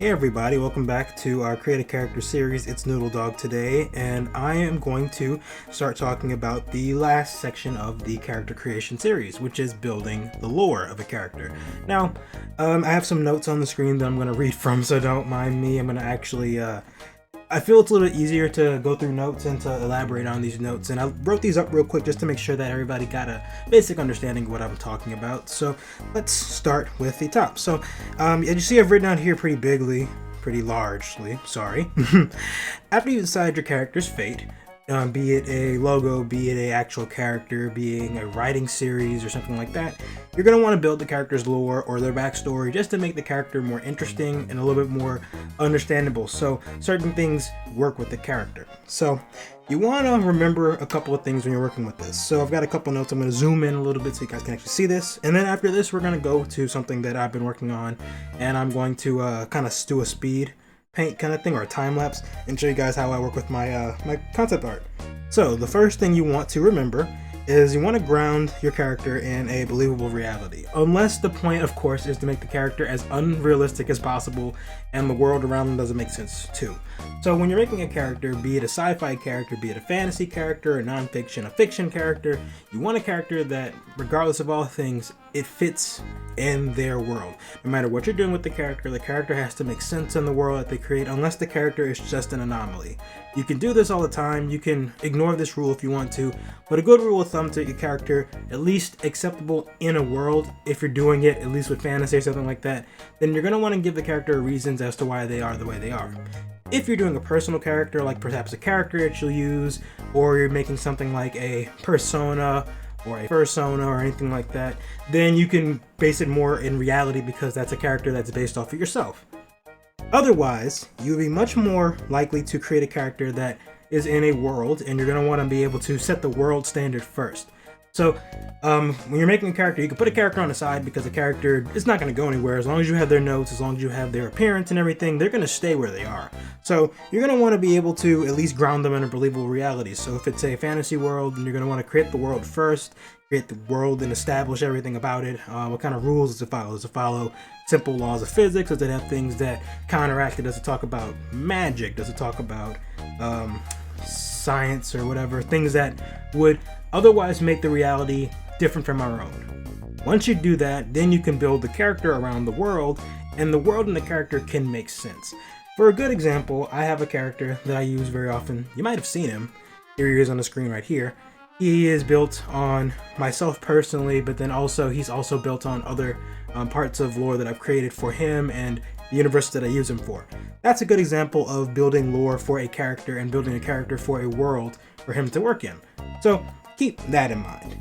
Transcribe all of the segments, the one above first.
Hey everybody, welcome back to our Create a Character series. It's NoodleDog today, and I am going to start talking about the last section of the character creation series, which is building the lore of a character. Now, I have some notes on the screen that I'm going to read from, so don't mind me. I'm going to actually I feel it's a little bit easier to go through notes and to elaborate on these notes, and I wrote these up real quick just to make sure that everybody got a basic understanding of what I'm talking about. So let's start with the top. So as you see, I've written out here pretty largely, sorry. After you decide your character's fate, be it a logo, be it a actual character, being a writing series or something like that, you're going to want to build the character's lore or their backstory just to make the character more interesting and a little bit more understandable, so certain things work with the character. So you want to remember a couple of things when you're working with this. So I've got a couple notes. I'm going to zoom in a little bit so you guys can actually see this, and then after this we're going to go to something that I've been working on, and I'm going to kind of do a speed paint kind of thing, or a time lapse, and show you guys how I work with my my concept art. So the first thing you want to remember is you want to ground your character in a believable reality, unless the point, of course, is to make the character as unrealistic as possible and the world around them doesn't make sense too. So when you're making a character, be it a sci-fi character, be it a fantasy character, a non-fiction, a fiction character, you want a character that, regardless of all things, it fits in their world. No matter what you're doing with the character has to make sense in the world that they create, unless the character is just an anomaly. You can do this all the time. You can ignore this rule if you want to, but a good rule of thumb to your character, at least acceptable in a world, if you're doing it, at least with fantasy or something like that, then you're going to want to give the character reasons as to why they are the way they are. If you're doing a personal character, like perhaps a character that you'll use, or you're making something like a persona or a fursona or anything like that, then you can base it more in reality because that's a character that's based off of yourself. Otherwise, you'll be much more likely to create a character that is in a world, and you're going to want to be able to set the world standard first. So when you're making a character, you can put a character on the side because the character is not going to go anywhere. As long as you have their notes, as long as you have their appearance and everything, they're going to stay where they are. So you're going to want to be able to at least ground them in a believable reality. So if it's a fantasy world, then you're going to want to create the world first, create the world and establish everything about it. What kind of rules does it follow? Does it follow simple laws of physics? Does it have things that counteract it? Does it talk about magic? Does it talk about science or whatever? Things that would otherwise make the reality different from our own. Once you do that, then you can build the character around the world, and the world and the character can make sense. For a good example, I have a character that I use very often. You might have seen him. Here he is on the screen right here. He is built on myself personally, but then also he's also built on other parts of lore that I've created for him and the universe that I use him for. That's a good example of building lore for a character and building a character for a world for him to work in. So keep that in mind.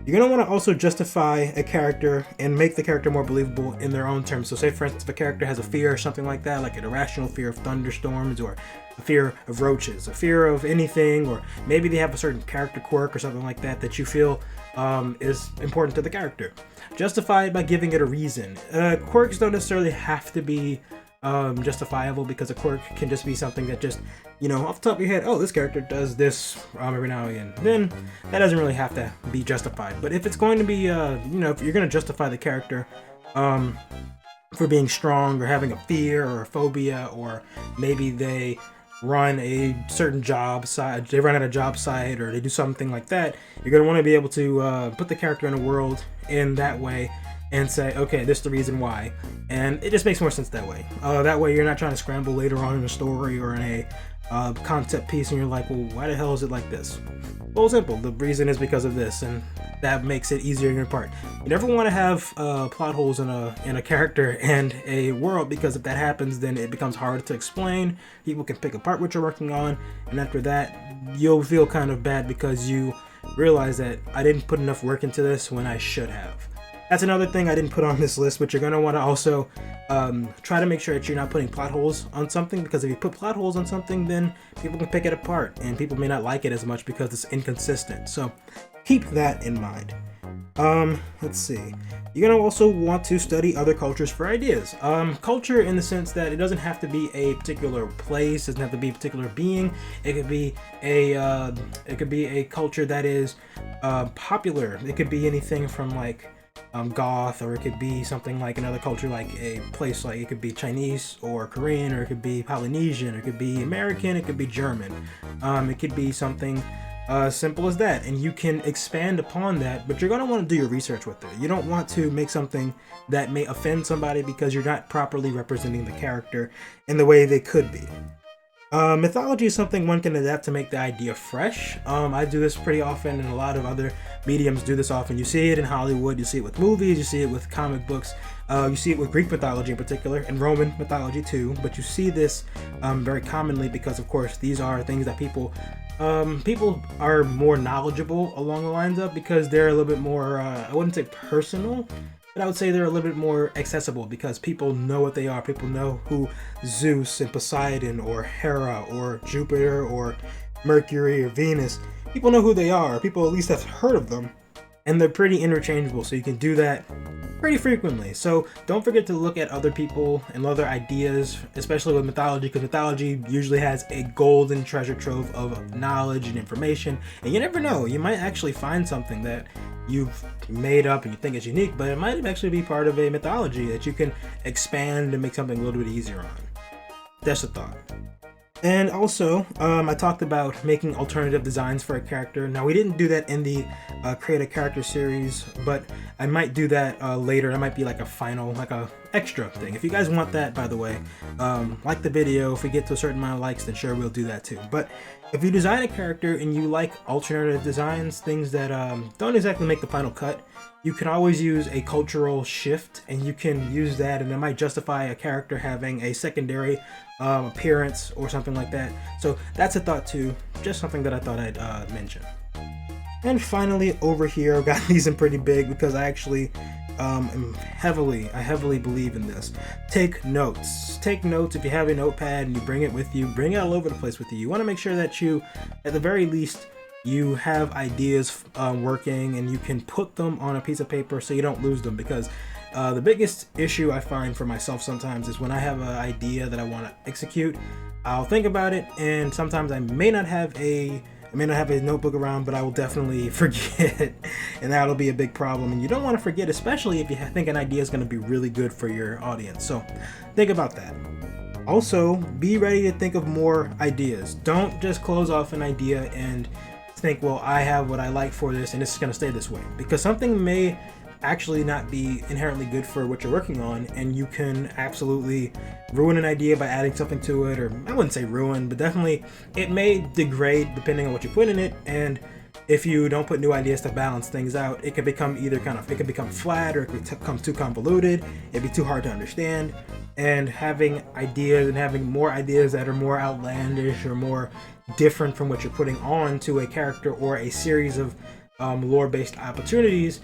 You're going to want to also justify a character and make the character more believable in their own terms. So say, for instance, if a character has a fear or something like that, like an irrational fear of thunderstorms, or a fear of roaches, a fear of anything, or maybe they have a certain character quirk or something like that that you feel is important to the character. Justify it by giving it a reason. Quirks don't necessarily have to be justifiable, because a quirk can just be something that just, off the top of your head, oh, this character does this every now and again. Then that doesn't really have to be justified. But if it's going to be, if you're going to justify the character for being strong or having a fear or a phobia, or maybe they run a certain job site, they run at a job site, or they do something like that, you're going to want to be able to put the character in a world in that way and say, okay, this is the reason why. And it just makes more sense that way. That way you're not trying to scramble later on in a story or in a concept piece and you're like, well, why the hell is it like this? Well, simple. The reason is because of this, and that makes it easier in your part. You never want to have plot holes in a character and a world, because if that happens, then it becomes hard to explain. People can pick apart what you're working on, and after that, you'll feel kind of bad because you realize that I didn't put enough work into this when I should have. That's another thing I didn't put on this list, but you're going to want to also try to make sure that you're not putting plot holes on something, because if you put plot holes on something, then people can pick it apart, and people may not like it as much because it's inconsistent. So keep that in mind. Let's see. You're going to also want to study other cultures for ideas. Culture in the sense that it doesn't have to be a particular place, it doesn't have to be a particular being. It could be a culture that is popular. It could be anything from like goth, or it could be something like another culture, like a place like it could be Chinese or Korean, or it could be Polynesian, or it could be American, it could be German. It could be something simple as that, and you can expand upon that, but you're going to want to do your research with it. You don't want to make something that may offend somebody because you're not properly representing the character in the way they could be. Mythology is something one can adapt to make the idea fresh. I do this pretty often, and a lot of other mediums do this often. You see it in Hollywood, you see it with movies, you see it with comic books, you see it with Greek mythology in particular, and Roman mythology too, but you see this very commonly because, of course, these are things that people are more knowledgeable along the lines of, because they're a little bit more, I wouldn't say personal, but I would say they're a little bit more accessible because people know what they are. People know who Zeus and Poseidon or Hera or Jupiter or Mercury or Venus, people know who they are. People at least have heard of them, and they're pretty interchangeable, so you can do that pretty frequently. So don't forget to look at other people and other ideas, especially with mythology, because mythology usually has a golden treasure trove of knowledge and information, and you never know, you might actually find something that you've made up and you think is unique, but it might actually be part of a mythology that you can expand and make something a little bit easier on. That's a thought. And also, I talked about making alternative designs for a character. Now, we didn't do that in the Create a Character series, but I might do that later. That might be like a final, like a extra thing. If you guys want that, by the way, like the video. If we get to a certain amount of likes, then sure, we'll do that too. But if you design a character and you like alternative designs, things that don't exactly make the final cut, you can always use a cultural shift, and you can use that, and it might justify a character having a secondary appearance or something like that. So that's a thought too, just something that I thought I'd mention. And finally, over here, I've got these in pretty big because I actually I heavily believe in this. Take notes. Take notes. If you have a notepad and you bring it with you, bring it all over the place with you. You want to make sure that you, at the very least, you have ideas working and you can put them on a piece of paper so you don't lose them, because the biggest issue I find for myself sometimes is when I have an idea that I want to execute, I'll think about it, and sometimes I may not have a notebook around, but I will definitely forget, and that'll be a big problem. And you don't want to forget, especially if you think an idea is going to be really good for your audience. So think about that. Also, be ready to think of more ideas. Don't just close off an idea and think, well, I have what I like for this and it's going to stay this way, because something may actually not be inherently good for what you're working on, and you can absolutely ruin an idea by adding something to it, or I wouldn't say ruin, but definitely it may degrade depending on what you put in it. And if you don't put new ideas to balance things out, it can become it can become flat, or it can become too convoluted, it'd be too hard to understand. And having ideas and having more ideas that are more outlandish or more different from what you're putting on to a character or a series of lore-based opportunities,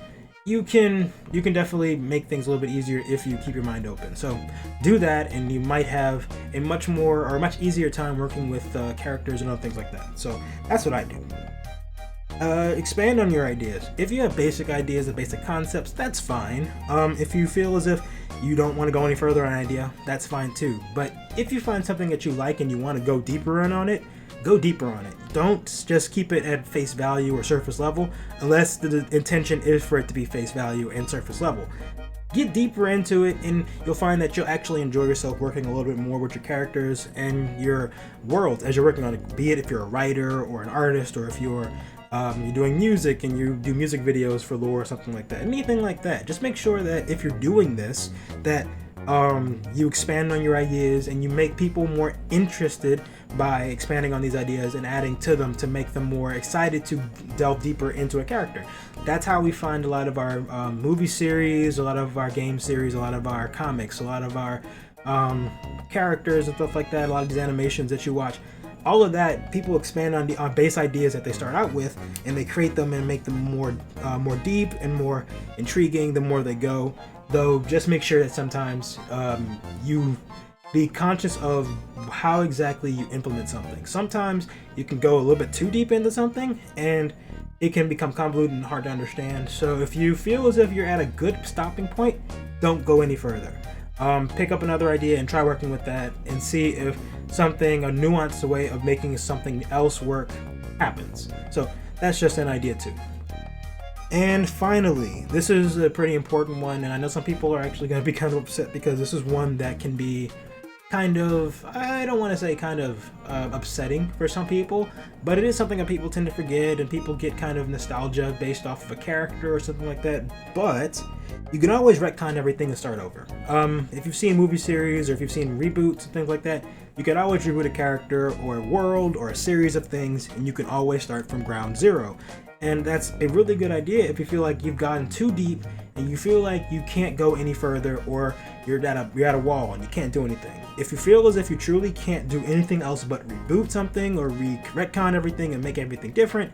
you can definitely make things a little bit easier if you keep your mind open. So do that, and you might have a much easier time working with characters and other things like that. So that's what I do. Expand on your ideas. If you have basic ideas and basic concepts, that's fine. If you feel as if you don't want to go any further on an idea, that's fine too. But if you find something that you like and you want to go deeper in on it, go deeper on it. Don't just keep it at face value or surface level, unless the intention is for it to be face value and surface level. Get deeper into it, and you'll find that you'll actually enjoy yourself working a little bit more with your characters and your world as you're working on it. Be it if you're a writer or an artist, or if you're doing music and you do music videos for lore or something like that. Anything like that. Just make sure that if you're doing this, that you expand on your ideas and you make people more interested by expanding on these ideas and adding to them to make them more excited to delve deeper into a character. That's how we find a lot of our movie series, a lot of our game series, a lot of our comics, a lot of our characters and stuff like that, a lot of these animations that you watch. All of that, people expand on the base ideas that they start out with, and they create them and make them more deep and more intriguing the more they go. Though just make sure that sometimes you be conscious of how exactly you implement something. Sometimes you can go a little bit too deep into something and it can become convoluted and hard to understand. So if you feel as if you're at a good stopping point, don't go any further. Pick up another idea and try working with that and see if a nuanced way of making something else work happens. So that's just an idea too. And finally, this is a pretty important one, and I know some people are actually going to be kind of upset because this is one that can be kind of, I don't want to say kind of upsetting for some people, but it is something that people tend to forget, and people get kind of nostalgia based off of a character or something like that. But you can always retcon everything and start over. If you've seen movie series or if you've seen reboots and things like that, you can always reboot a character or a world or a series of things, and you can always start from ground zero. And that's a really good idea if you feel like you've gotten too deep and you feel like you can't go any further, or you're at a wall and you can't do anything. If you feel as if you truly can't do anything else but reboot something or retcon everything and make everything different,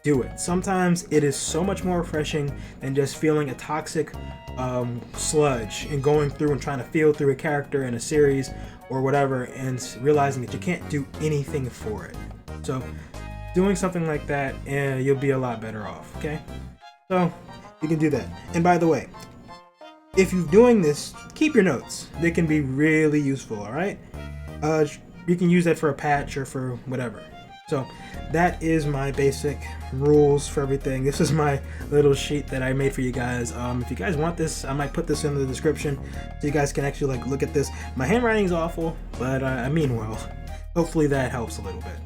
do it. Sometimes it is so much more refreshing than just feeling a toxic sludge and going through and trying to feel through a character in a series or whatever and realizing that you can't do anything for it. So doing something like that, you'll be a lot better off, okay? So you can do that. And by the way, if you're doing this, keep your notes. They can be really useful, all right? You can use that for a patch or for whatever. So that is my basic rules for everything. This is my little sheet that I made for you guys. If you guys want this, I might put this in the description so you guys can actually like look at this. My handwriting is awful, but I mean well. Hopefully that helps a little bit.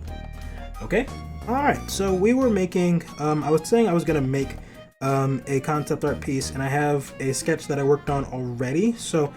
Okay? Alright, so we were making, I was saying I was going to make a concept art piece, and I have a sketch that I worked on already. So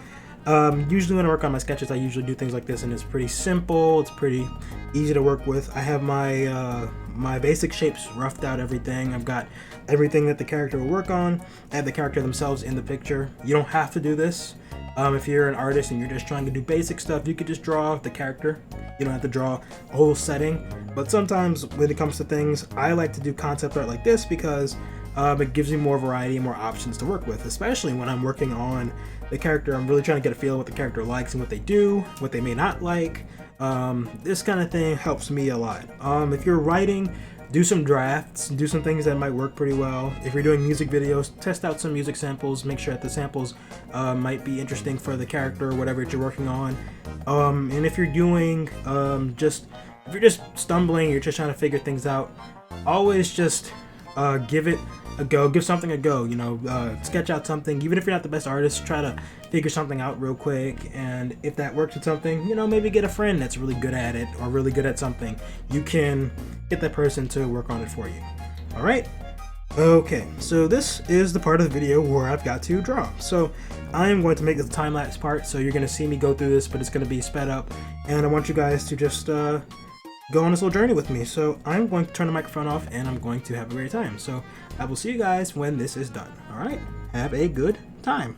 usually when I work on my sketches, I usually do things like this, and it's pretty simple, it's pretty easy to work with. I have my my basic shapes roughed out, everything. I've got everything that the character will work on. I have the character themselves in the picture. You don't have to do this. If you're an artist and you're just trying to do basic stuff, you could just draw the character. You don't have to draw a whole setting. But sometimes when it comes to things, I like to do concept art like this because it gives me more variety and more options to work with, especially when I'm working on the character. I'm really trying to get a feel of what the character likes and what they do, what they may not like. This kind of thing helps me a lot. If you're writing, do some drafts, do some things that might work pretty well. If you're doing music videos, test out some music samples, make sure that the samples might be interesting for the character or whatever you're working on. And if you're doing if you're just stumbling, you're just trying to figure things out, always just give it a go, give something a go, you know, sketch out something. Even if you're not the best artist, try to figure something out real quick, and if that works with something, you know, maybe get a friend that's really good at it or really good at something. You can get that person to work on it for you. All right? Okay, so this is the part of the video where I've got to draw. So I am going to make this a time-lapse part, so you're going to see me go through this, but it's going to be sped up, and I want you guys to just go on this little journey with me. So I'm going to turn the microphone off, and I'm going to have a great time. So I will see you guys when this is done. All right? Have a good time.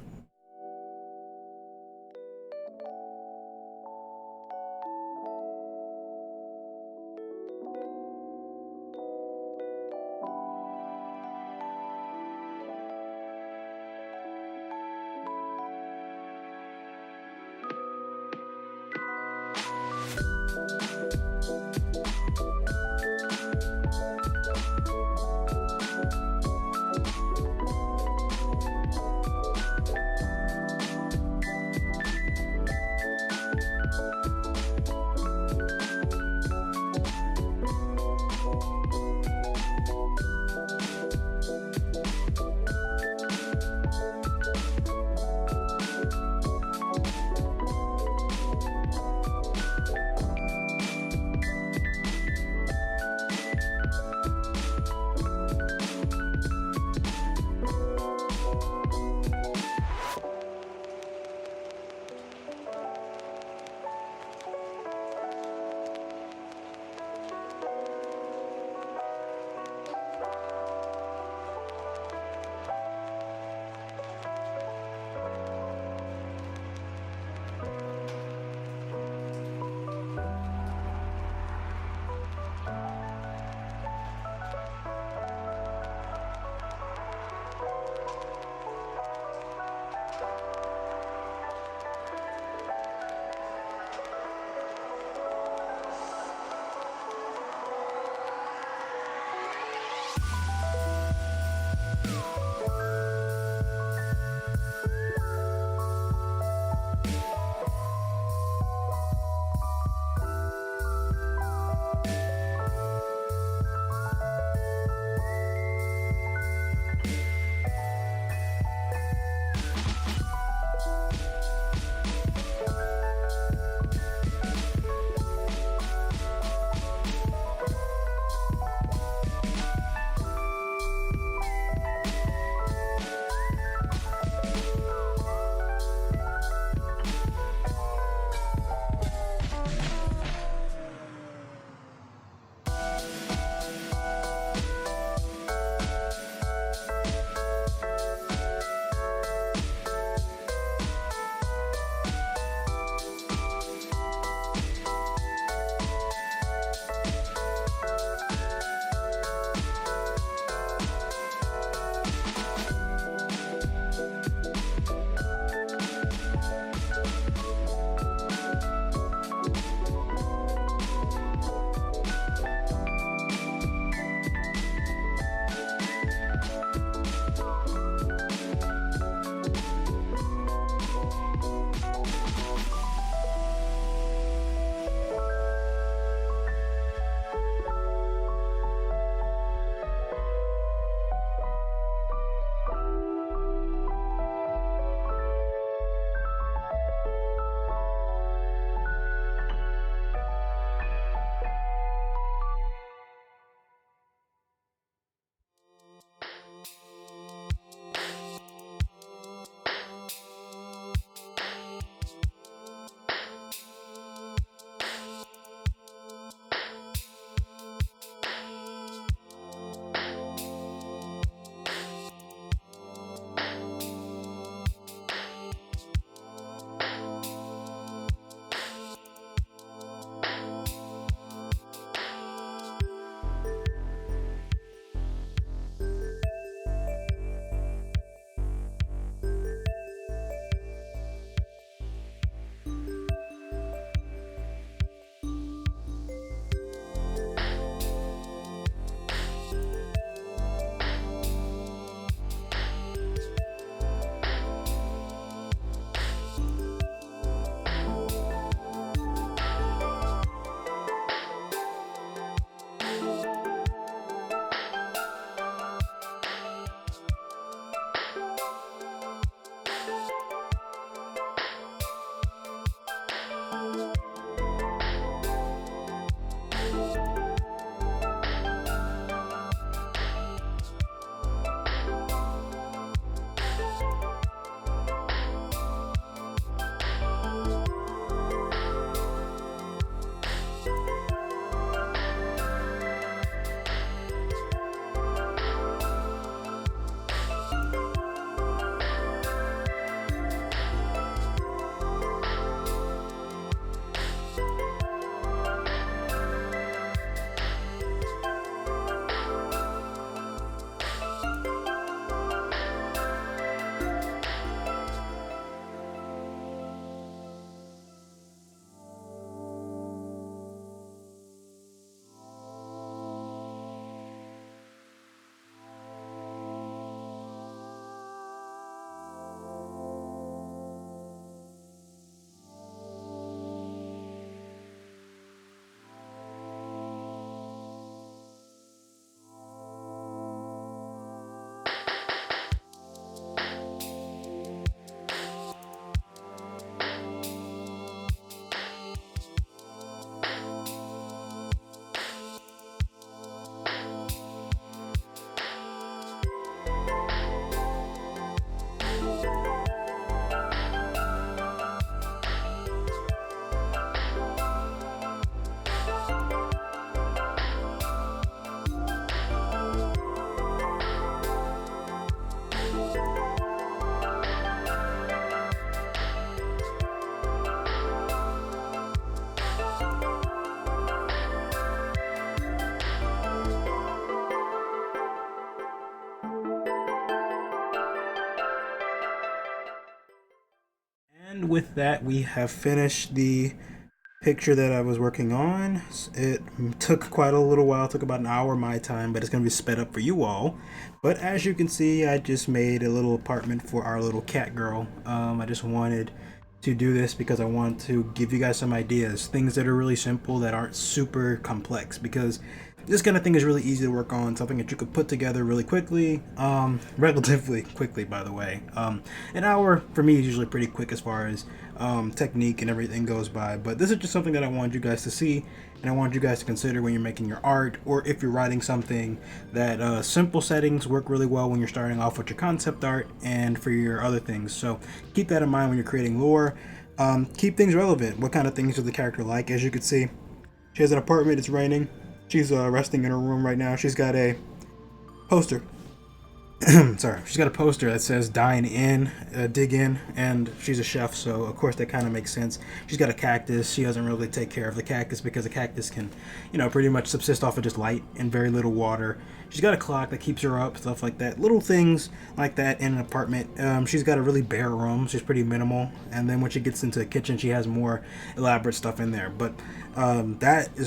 with that, we have finished the picture that I was working on. It took quite a little while, it took about an hour my time, but it's going to be sped up for you all. But as you can see, I just made a little apartment for our little cat girl. I just wanted to do this because I want to give you guys some ideas, things that are really simple, that aren't super complex, because this kind of thing is really easy to work on, something that you could put together really quickly, relatively quickly, by the way. An hour for me is usually pretty quick as far as technique and everything goes by, but this is just something that I wanted you guys to see, and I want you guys to consider when you're making your art, or if you're writing something, that simple settings work really well when you're starting off with your concept art and for your other things. So keep that in mind when you're creating lore. Keep things relevant. What kind of things does the character like? As you can see, she has an apartment, it's raining. She's resting in her room right now. She's got a poster. Sorry, she's got a poster that says "Dine in, dig in," and she's a chef, so of course that kind of makes sense. She's got a cactus. She doesn't really take care of the cactus because the cactus can, pretty much subsist off of just light and very little water. She's got a clock that keeps her up, stuff like that. Little things like that in an apartment. She's got a really bare room. She's pretty minimal, and then when she gets into the kitchen, she has more elaborate stuff in there. But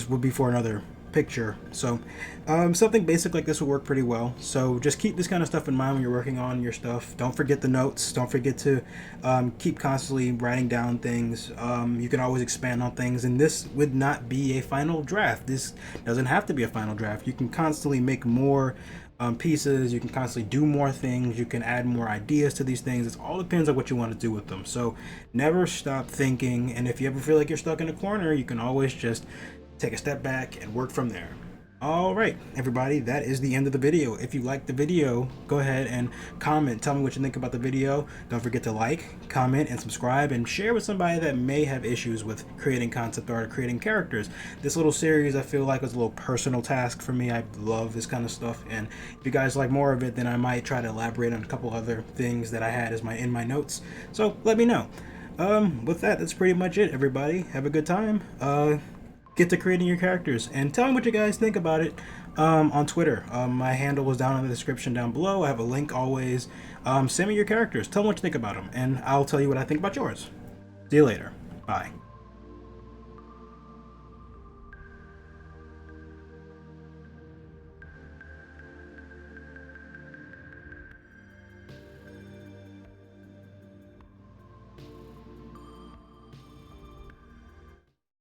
would be for another picture. So something basic like this will work pretty well. So just keep this kind of stuff in mind when you're working on your stuff. Don't forget the notes. Don't forget to keep constantly writing down things. You can always expand on things, and this would not be a final draft. This doesn't have to be a final draft. You can constantly make more pieces. You can constantly do more things. You can add more ideas to these things. It all depends on what you want to do with them. So never stop thinking, and if you ever feel like you're stuck in a corner, you can always just take a step back and work from there. All right, everybody, that is the end of the video. If you liked the video, go ahead and comment. Tell me what you think about the video. Don't forget to like, comment, and subscribe, and share with somebody that may have issues with creating concept art or creating characters. This little series, I feel like, was a little personal task for me. I love this kind of stuff, and if you guys like more of it, then I might try to elaborate on a couple other things that I had as in my notes. So let me know. With that, that's pretty much it, everybody. Have a good time. Get to creating your characters, and tell me what you guys think about it on Twitter. My handle is down in the description down below. I have a link always. Send me your characters. Tell me what you think about them, and I'll tell you what I think about yours. See you later. Bye.